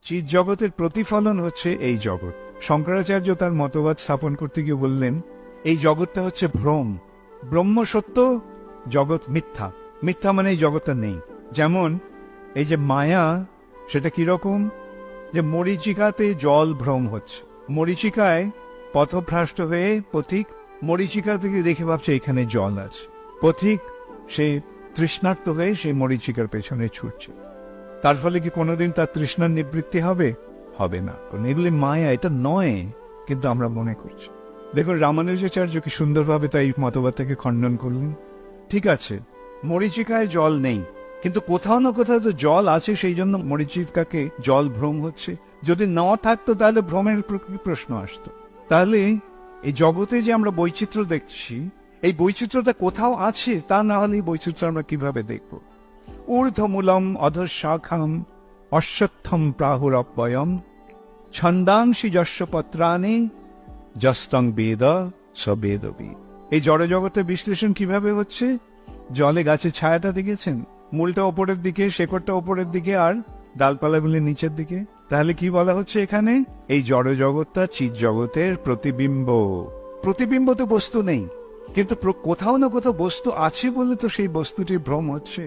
চিৎ জগতের প্রতিফলন হচ্ছে এই জগৎ। শঙ্করাচার্য তার মতবাদ স্থাপন করতে গিয়ে বললেন, এই জগৎটা হচ্ছে ভ্রম, ব্রহ্ম সত্য, জগৎ মিথ্যা। মিথ্যা মানে এই জগৎটা নেই। যেমন এই যে মায়া, সেটা কিরকম, যে মরীচিকাতে জল ভ্রম হচ্ছে, মরীচিকায় পথভ্রষ্ট হয়ে পথিক মরীচিকা থেকে দেখে ভাবছে এখানে জল আছে, পথিক সে তৃষ্ণার্ত হয়ে সেই মরীচিকার পেছনে ছুটছে, তার ফলে কি কোনোদিন তার তৃষ্ণার নিবৃত্তি হবে? হবে না। এগুলি মায়া, এটা নয়, কিন্তু আমরা মনে করছি। দেখুন রামানুজাচার্য কি সুন্দরভাবে তাই মতবাদটাকে খণ্ডন করলেন। ঠিক আছে, মরীচিকায় জল নেই, কিন্তু কোথাও না কোথাও তো জল আছে, সেই জন্য মরীচিকাকে জল ভ্রম হচ্ছে। যদি না থাকতো তাহলে ভ্রমের প্রশ্ন আসতো। তাহলে এই জগতে যে আমরা বৈচিত্র্য দেখছি, এই বৈচিত্র্যটা কোথাও আছে, তা না হলে এই বৈচিত্র্য আমরা কিভাবে দেখব? ঊর্ধ্বমূলম অধঃশাখাম অশ্বত্থম প্রাহুরব্যয়ম ছন্দাংশি যস্য পত্রাণি যস্তং বেদ স বেদবিদ। এই জড় জগতের বিশ্লেষণ কিভাবে হচ্ছে? জলে গাছের ছায়াটা দেখেছেন, মূলটা ওপরের দিকে, শেকড়টা ওপরের দিকে, আর ডালপালাগুলি নিচের দিকে। তাহলে কি বলা হচ্ছে এখানে? এই জড় জগৎটা চিৎ জগতের প্রতিবিম্ব। প্রতিবিম্ব তো বস্তু নেই, কিন্তু কোথাও না কোথাও বস্তু আছে বলে তো সেই বস্তুটির ভ্রম হচ্ছে।